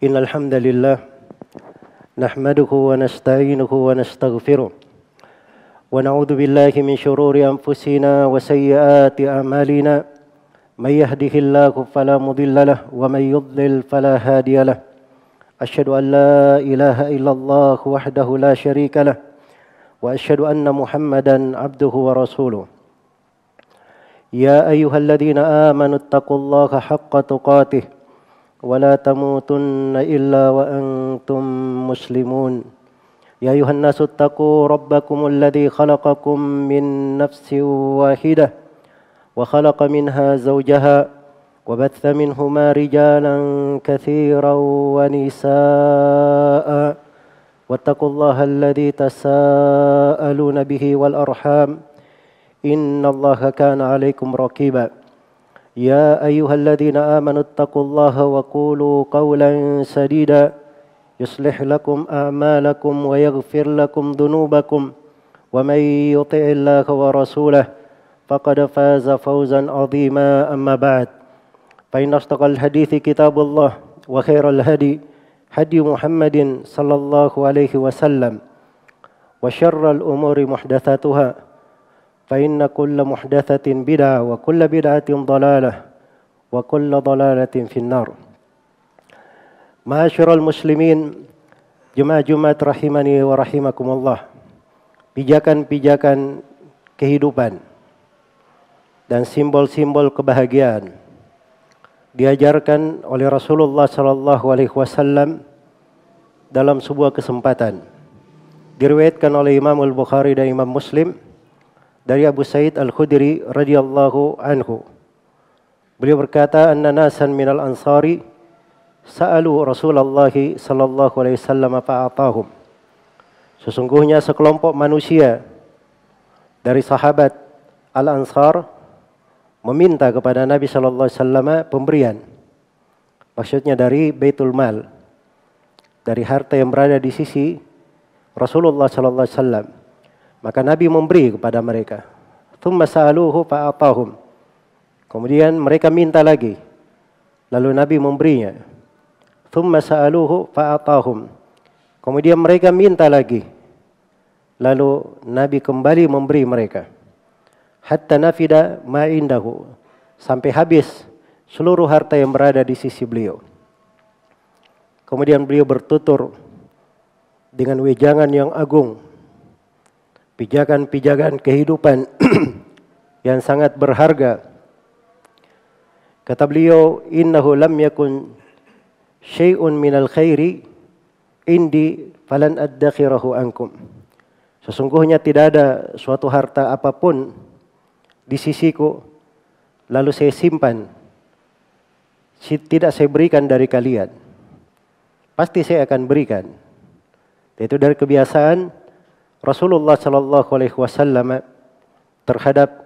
إن الحمد لله نحمده ونستعينه ونستغفره ونعوذ بالله من شرور أنفسنا وسيئات أعمالنا من يهده الله فلا مضل له ومن يضلل فلا هادي له أشهد أن لا إله إلا الله وحده لا شريك له وأشهد أن محمدا عبده ورسوله يا أيها الذين آمنوا اتقوا الله حق تقاته ولا تموتن إلا وأنتم مسلمون يا أيها الناس اتقوا ربكم الذي خلقكم من نفس واحدة وخلق منها زوجها وبث منهما رجالا كثيرا ونساء واتقوا الله الذي تساءلون به والأرحام إن الله كان عليكم رقيبا يا أيها الذين آمنوا اتقوا الله وقولوا قولا سديدا يصلح لكم أعمالكم ويغفر لكم ذنوبكم ومن يطع الله ورسوله فقد فاز فوزا عظيما أما بعد فإن أصدق الحديث كتاب الله وخير الهدي هدي محمد صلى الله عليه وسلم وشر الأمور محدثاتها فإن كل محدثة بدعة وكل بدعة ضلالة وكل ضلالة في النار. Ma'asyiral muslimin, jemaah Jumat rahimani wa rahimakumullah. Pijakan-pijakan kehidupan dan simbol-simbol kebahagiaan diajarkan oleh Rasulullah sallallahu alaihi wasallam dalam sebuah kesempatan. Diriwayatkan oleh Imam Al-Bukhari dan Imam Muslim dari Abu Sa'id Al-Khudri radhiyallahu anhu. Beliau berkata, "Anna nasan minal ansari sa'alu Rasulullah sallallahu alaihi wasallam fa'atahum." Sesungguhnya sekelompok manusia dari sahabat Al-Ansar meminta kepada Nabi sallallahu alaihi wasallam pemberian. Maksudnya dari Baitul Mal, dari harta yang berada di sisi Rasulullah sallallahu alaihi wasallam. Maka Nabi memberi kepada mereka. Thumma sa'aluhu fa'atahum. Kemudian mereka minta lagi. Lalu Nabi memberinya. Thumma sa'aluhu fa'atahum. Kemudian mereka minta lagi. Lalu Nabi kembali memberi mereka. Hatta nafida ma indahu. Sampai habis seluruh harta yang berada di sisi beliau. Kemudian beliau bertutur dengan wejangan yang agung. Pijakan-pijakan kehidupan yang sangat berharga. Kata beliau, innahu lam yakun syai'un minal khairi indi falan addakhirahu ankum. Sesungguhnya tidak ada suatu harta apapun di sisiku lalu saya simpan, tidak saya berikan dari kalian. Pasti saya akan berikan. Itu dari kebiasaan Rasulullah sallallahu alaihi wasallam terhadap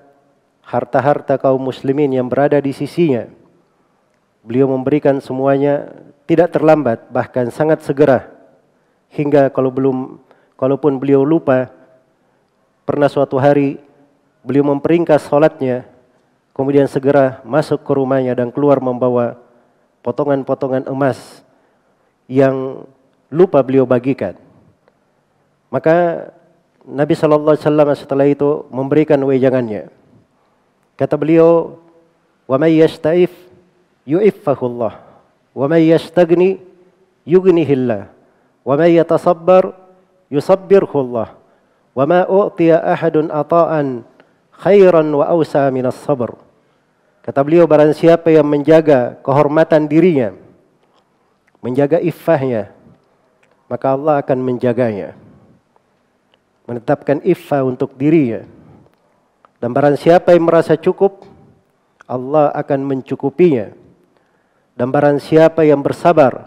harta-harta kaum muslimin yang berada di sisinya. Beliau memberikan semuanya tidak terlambat, bahkan sangat segera. Hingga kalaupun beliau lupa, pernah suatu hari beliau memperingkas salatnya, kemudian segera masuk ke rumahnya dan keluar membawa potongan-potongan emas yang lupa beliau bagikan. Maka Nabi sallallahu alaihi wasallam setelah itu memberikan wejangannya. Kata beliau, "Wa may yasta'if yu'iffahullah, wa may yastagni yughnihillah, wa may yatasabbar yusabbirhullah, wa ma u'tiya ahadun ata'an khairan wa awsa minas sabr." Kata beliau, barang siapa yang menjaga kehormatan dirinya, menjaga iffahnya, maka Allah akan menjaganya. Menetapkan iffah untuk dirinya. Dan barang siapa yang merasa cukup, Allah akan mencukupinya. Dan barang siapa yang bersabar,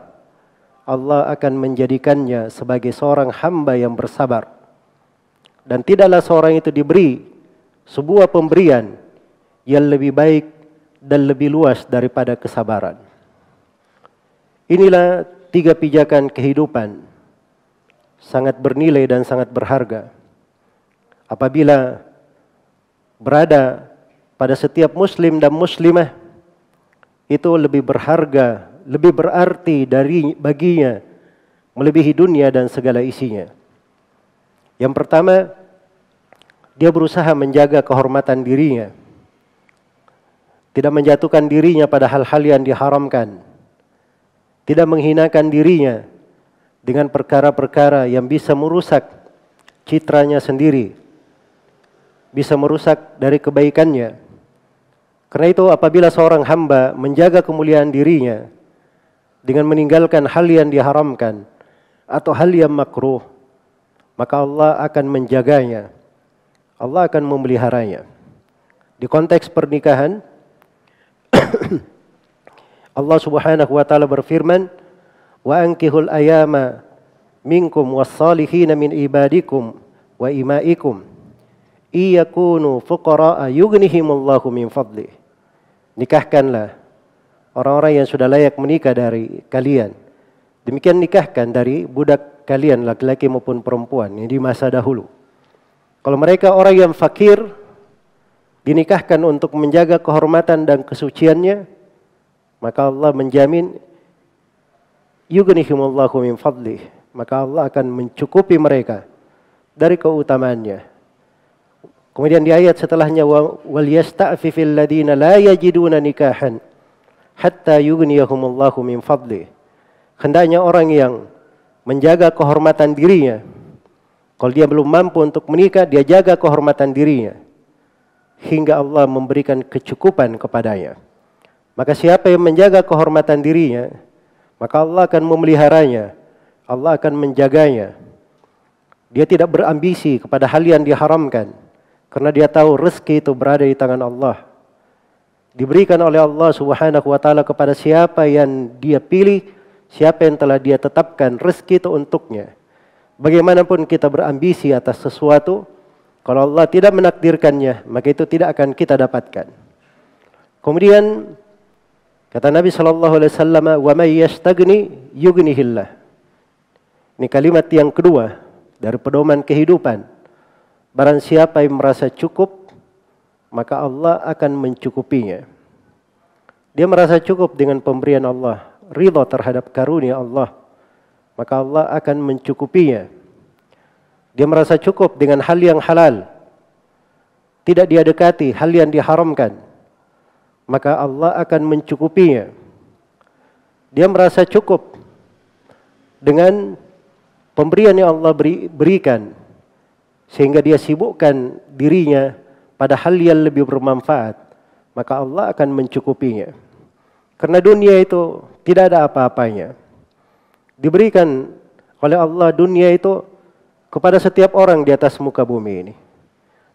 Allah akan menjadikannya sebagai seorang hamba yang bersabar. Dan tidaklah seorang itu diberi sebuah pemberian yang lebih baik dan lebih luas daripada kesabaran. Inilah 3 pijakan kehidupan sangat bernilai dan sangat berharga. Apabila berada pada setiap muslim dan muslimah, itu lebih berharga lebih berarti baginya melebihi dunia dan segala isinya. Yang pertama, dia berusaha menjaga kehormatan dirinya, tidak menjatuhkan dirinya pada hal-hal yang diharamkan, tidak menghinakan dirinya dengan perkara-perkara yang bisa merusak citranya sendiri, bisa merusak dari kebaikannya. Karena itu apabila seorang hamba menjaga kemuliaan dirinya dengan meninggalkan hal yang diharamkan atau hal yang makruh, maka Allah akan menjaganya, Allah akan memeliharanya. Di konteks pernikahan, Allah Subhanahu wa taala berfirman, "Wa ankihul ayama minkum was-salihina min ibadikum wa imaikum iyakunu fuqara'a yughnihimullahu min fadlih." Nikahkanlah orang-orang yang sudah layak menikah dari kalian. Demikian nikahkan dari budak kalian, laki-laki maupun perempuan, yang di masa dahulu. Kalau mereka orang yang fakir, dinikahkan untuk menjaga kehormatan dan kesuciannya, maka Allah menjamin yughnihimullahu min fadlih, maka Allah akan mencukupi mereka dari keutamaannya. Kemudian di ayat setelahnya, wal yasta'fifil ladina la yajiduna nikahan hatta yughniyahumullahu min fadlih. Hendaknya orang yang menjaga kehormatan dirinya, kalau dia belum mampu untuk menikah, dia jaga kehormatan dirinya hingga Allah memberikan kecukupan kepadanya. Maka siapa yang menjaga kehormatan dirinya, maka Allah akan memeliharanya, Allah akan menjaganya. Dia tidak berambisi kepada hal yang diharamkan, karena dia tahu rezeki itu berada di tangan Allah. Diberikan oleh Allah Subhanahu wa taala kepada siapa yang dia pilih, siapa yang telah dia tetapkan rezeki itu untuknya. Bagaimanapun kita berambisi atas sesuatu, kalau Allah tidak menakdirkannya, maka itu tidak akan kita dapatkan. Kemudian kata Nabi sallallahu alaihi wasallam, "Wa may yastagni yughnihillah." Ini kalimat yang kedua dari pedoman kehidupan. Barang siapa yang merasa cukup, maka Allah akan mencukupinya. Dia merasa cukup dengan pemberian Allah, ridha terhadap karunia Allah, maka Allah akan mencukupinya. Dia merasa cukup dengan hal yang halal, tidak dia dekati hal yang diharamkan, maka Allah akan mencukupinya. Dia merasa cukup dengan pemberian yang Allah berikan, sehingga dia sibukkan dirinya pada hal yang lebih bermanfaat, maka Allah akan mencukupinya. Karena dunia itu tidak ada apa-apanya. Diberikan oleh Allah dunia itu kepada setiap orang di atas muka bumi ini.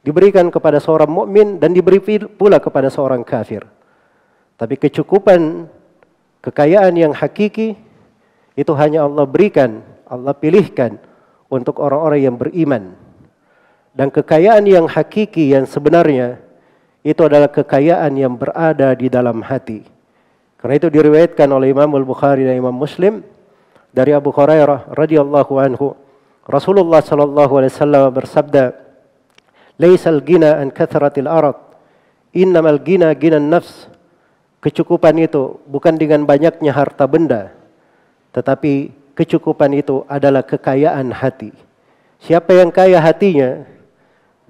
Diberikan kepada seorang mukmin dan diberi pula kepada seorang kafir. Tapi kecukupan, kekayaan yang hakiki itu hanya Allah berikan, Allah pilihkan untuk orang-orang yang beriman. Dan kekayaan yang hakiki yang sebenarnya itu adalah kekayaan yang berada di dalam hati. Karena itu diriwayatkan oleh Imam Al-Bukhari dan Imam Muslim dari Abu Hurairah radhiyallahu anhu, Rasulullah sallallahu alaihi wasallam bersabda, "Laisal ghina an kathratil arad, innamal ghina ghinan nafs." Kecukupan itu bukan dengan banyaknya harta benda, tetapi kecukupan itu adalah kekayaan hati. Siapa yang kaya hatinya,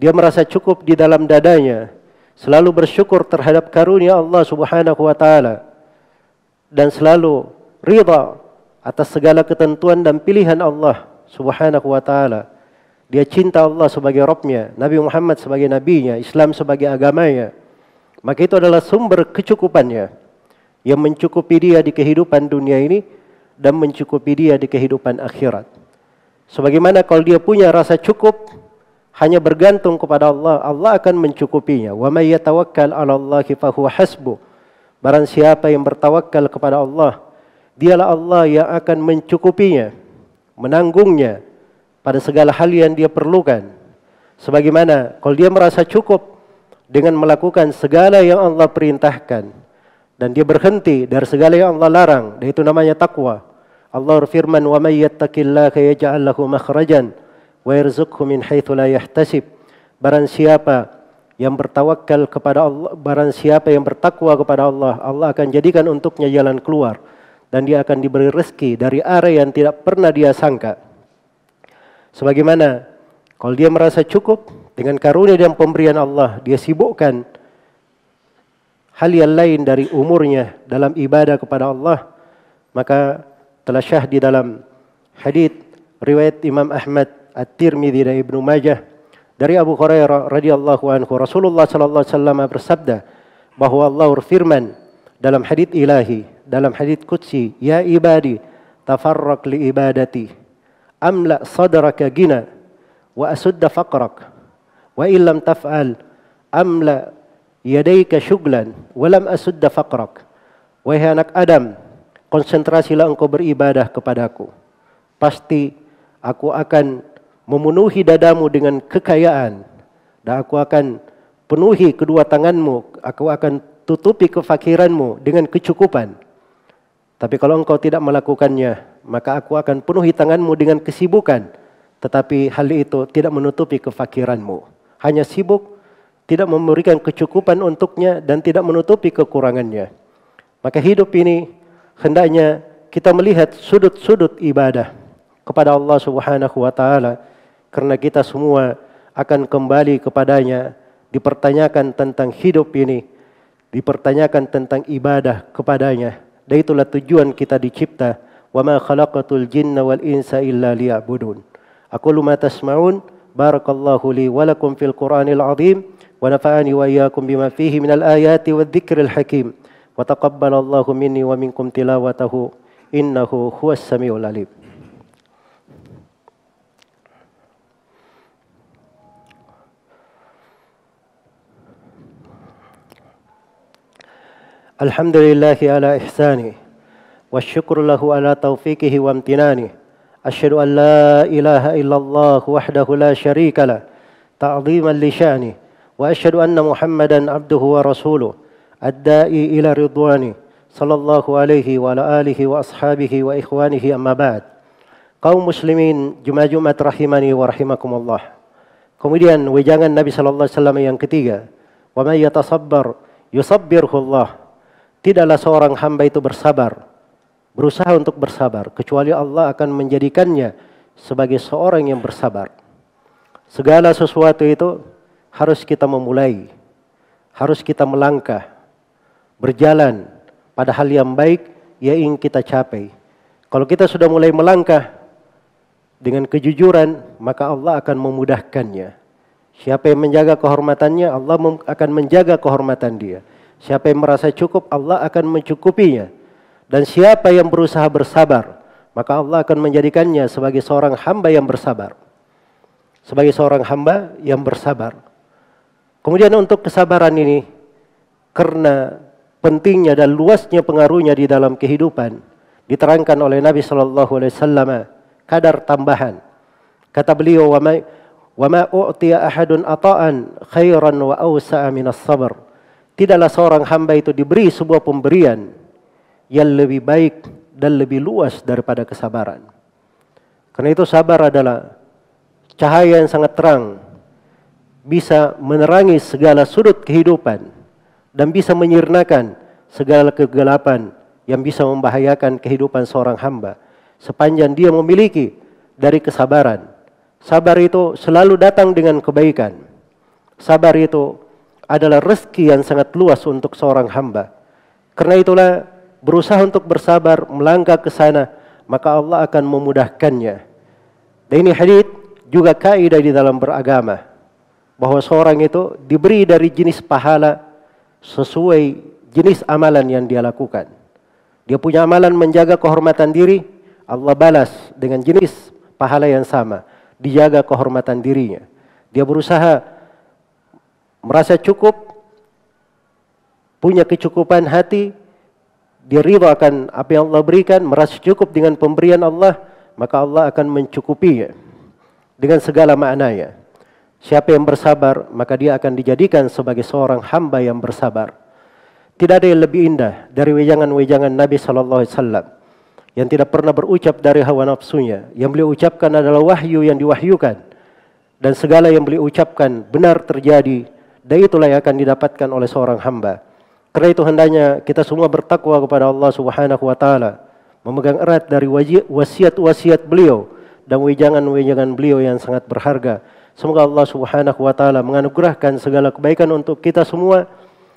dia merasa cukup di dalam dadanya, selalu bersyukur terhadap karunia Allah Subhanahu wa taala, dan selalu ridha atas segala ketentuan dan pilihan Allah Subhanahu wa taala. Dia cinta Allah sebagai Rabbnya, Nabi Muhammad sebagai nabinya, Islam sebagai agamanya. Maka itu adalah sumber kecukupannya yang mencukupi dia di kehidupan dunia ini dan mencukupi dia di kehidupan akhirat. Sebagaimana kalau dia punya rasa cukup, hanya bergantung kepada Allah, Allah akan mencukupinya. Wa may yatawakkal 'ala Allahi fahuwa hasbuh. Barang siapa yang bertawakal kepada Allah, dialah Allah yang akan mencukupinya, menanggungnya pada segala hal yang dia perlukan. Sebagaimana kalau dia merasa cukup dengan melakukan segala yang Allah perintahkan dan dia berhenti dari segala yang Allah larang, dan itu namanya takwa. Allah berfirman, "Wa may yattaqillaha yaj'al lahu makhrajan wa yarzuqhu min haitsu la yahtasib." Barang siapa yang bertawakal kepada Allah, barang siapa yang bertakwa kepada Allah, Allah akan jadikan untuknya jalan keluar dan dia akan diberi rezeki dari arah yang tidak pernah dia sangka. Sebagaimana kalau dia merasa cukup dengan karunia dan pemberian Allah, dia sibukkan hal yang lain dari umurnya dalam ibadah kepada Allah, maka telah syah di dalam hadits riwayat Imam Ahmad, At-Tirmidzi dan Ibnu Majah dari Abu Hurairah radhiyallahu anhu, Rasulullah sallallahu alaihi wasallam bersabda bahwa Allah berfirman dalam hadits ilahi, dalam hadits qudsi, ya ibadi tafarraq li ibadati amla sadraka gina wa asudda faqrak wa illam taf'al amla yadayka syuglan wa lam asudda faqrak. Wahai anak Adam, konsentrasilah engkau beribadah kepadaku, pasti aku akan memenuhi dadamu dengan kekayaan, dan aku akan penuhi kedua tanganmu, aku akan tutupi kefakiranmu dengan kecukupan. Tapi kalau engkau tidak melakukannya, maka aku akan penuhi tanganmu dengan kesibukan, tetapi hal itu tidak menutupi kefakiranmu. Hanya sibuk, tidak memberikan kecukupan untuknya dan tidak menutupi kekurangannya. Maka hidup ini hendaknya kita melihat sudut-sudut ibadah kepada Allah Subhanahu wa taala, karena kita semua akan kembali kepadanya, dipertanyakan tentang hidup ini, dipertanyakan tentang ibadah kepadanya. Dan itulah tujuan kita dicipta. Wa ma khalaqatul jinna wal insa illa liya'budun. Aqulu ma tasma'un. Barakallahu li wa lakum fil Qur'anil azim wa nafa'ani wa iyyakum bima fihi minal ayati wadh-dhikril hakim. Wa taqabbalallahu minni wa minkum tilawatahu innahu huwas samiul alim. Alhamdulillahi ala ihsani wa syukru lahu ala taufiqihi wa amtinani. Asyhadu an la ilaha illallah wahdahu la syarika lah ta'ziman li sya'ni wa asyhadu anna Muhammadan abduhu wa rasuluh ad-da'i ila ridwani sallallahu alaihi wa ala alihi wa ashabihi wa ikhwanihi amma ba'd. Kaum muslimin Jumat rahimani wa rahimakumullah. Kemudian wejangan Nabi sallallahu alaihi wasallam yang ketiga, wa may yatasabbar yusabbirhu Allah. Tidaklah seorang hamba itu bersabar, berusaha untuk bersabar, kecuali Allah akan menjadikannya sebagai seorang yang bersabar. Segala sesuatu itu harus kita memulai, harus kita melangkah, berjalan pada hal yang baik yang ingin kita capai. Kalau kita sudah mulai melangkah dengan kejujuran, maka Allah akan memudahkannya. Siapa yang menjaga kehormatannya, Allah akan menjaga kehormatan dia. Siapa yang merasa cukup, Allah akan mencukupinya. Dan siapa yang berusaha bersabar, maka Allah akan menjadikannya sebagai seorang hamba yang bersabar. Sebagai seorang hamba yang bersabar. Kemudian untuk kesabaran ini, karena pentingnya dan luasnya pengaruhnya di dalam kehidupan, diterangkan oleh Nabi SAW kadar tambahan. Kata beliau, wa ma u'tiya ahadun ata'an khairan wa awsa'a minas sabr. Tidaklah seorang hamba itu diberi sebuah pemberian yang lebih baik dan lebih luas daripada kesabaran. Karena itu sabar adalah cahaya yang sangat terang, bisa menerangi segala sudut kehidupan dan bisa menyirnakan segala kegelapan yang bisa membahayakan kehidupan seorang hamba, sepanjang dia memiliki dari kesabaran. Sabar itu selalu datang dengan kebaikan. Sabar itu adalah rezeki yang sangat luas untuk seorang hamba. Karena itulah berusaha untuk bersabar, melangkah ke sana, maka Allah akan memudahkannya. Dan ini hadits juga kaidah di dalam beragama, bahwa seorang itu diberi dari jenis pahala sesuai jenis amalan yang dia lakukan. Dia punya amalan menjaga kehormatan diri, Allah balas dengan jenis pahala yang sama, dijaga kehormatan dirinya. Dia berusaha merasa cukup, punya kecukupan hati, dia ridha akan apa yang Allah berikan, merasa cukup dengan pemberian Allah, maka Allah akan mencukupinya dengan segala maknanya. Siapa yang bersabar, maka dia akan dijadikan sebagai seorang hamba yang bersabar. Tidak ada yang lebih indah dari wejangan-wejangan Nabi SAW yang tidak pernah berucap dari hawa nafsunya. Yang beliau ucapkan adalah wahyu yang diwahyukan, dan segala yang beliau ucapkan benar terjadi. Dan itulah yang akan didapatkan oleh seorang hamba. Karena itu hendaknya kita semua bertakwa kepada Allah Subhanahu wa taala. memegang erat dari wasiat-wasiat beliau dan wejangan-wejangan beliau yang sangat berharga. Semoga Allah Subhanahu wa taala menganugerahkan segala kebaikan untuk kita semua,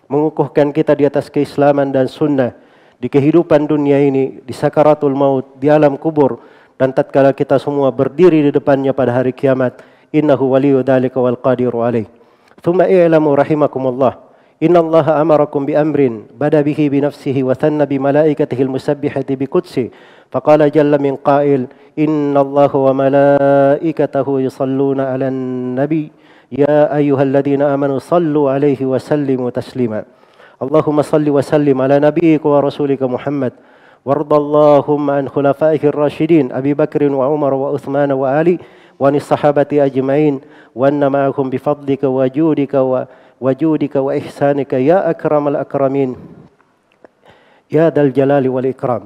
mengukuhkan kita di atas keislaman dan sunnah di kehidupan dunia ini, di sakaratul maut, di alam kubur, dan tatkala kita semua berdiri di depannya pada hari kiamat. Innahu waliyyu dzalika wal qadiru alaih. Tsumma i'lamu rahimakumullah, innallaha amarakum bi amrin bada bihi bi nafsihi wa thanna bi malaikatihi al-musabbihati bi qudsi. Faqala jalla min qail, innallaha wa malaikatahu yusalluna 'alan nabi ya ayyuhalladzina amanu sallu 'alaihi wa sallimu taslima. Allahumma salli wa sallim ala nabiyyika wa rasulika Muhammad. وارض اللهم عن خلفائه الراشدين أبي بكر وعمر وعثمان وعلي وعن الصحابة أجمعين وأن معهم بفضلك وجودك وإحسانك يا أكرم الأكرمين يا ذا الجلال والإكرام.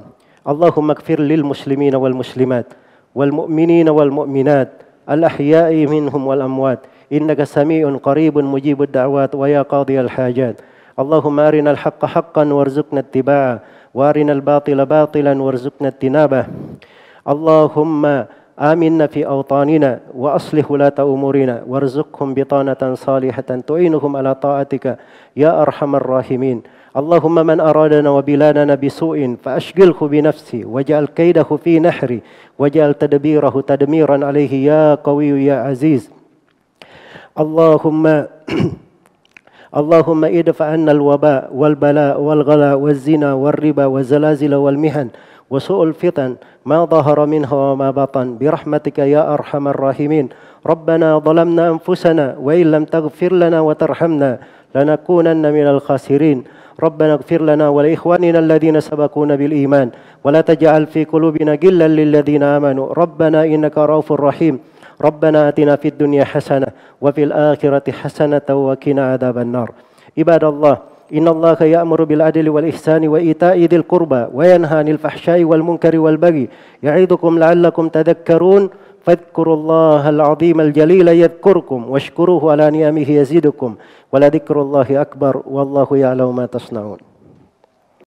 اللهم اغفر للمسلمين والمسلمات والمؤمنين والمؤمنات الأحياء منهم والأموات إنك سميع قريب مجيب الدعوات ويا قاضي الحاجات. اللهم أرنا الحق حقا وارزقنا اتباعه وارنا الباطل باطلا وارزقنا اجتنابه. اللهم آمنا في أوطاننا وأصلح ولاة أمورنا وارزقهم بطانة صالحة تعينهم على طاعتك يا أرحم الراحمين. اللهم من أرادنا وبلادنا بسوء فأشغله بنفسه واجعل كيده في نحره واجعل تدبيره تدميرا عليه يا قوي يا عزيز. اللهم ادفع عنا الوباء والبلاء والغلاء والزنا والربا والزلازل والمحن وسوء الفتن ما ظهر منها وما بطن برحمتك يا أرحم الراحمين. ربنا ظلمنا أنفسنا وإن لم تغفر لنا وترحمنا لنكونن من الخاسرين. ربنا اغفر لنا ولإخواننا الذين سبقونا بالإيمان ولا تجعل في قلوبنا غلا للذين آمنوا ربنا إنك رؤوف رحيم. ربنا آتنا في الدنيا حسنة وفي الآخرة حسنة وقنا عذاب النار. عباد الله، إن الله يأمر بالعدل والإحسان وإيتاء ذي القربى وينهى عن الفحشاء والمنكر والبغي يعظكم لعلكم تذكرون. فاذكروا الله العظيم الجليل يذكركم واشكروه على نعمه يزدكم ولذكر الله أكبر والله يعلم ما تصنعون.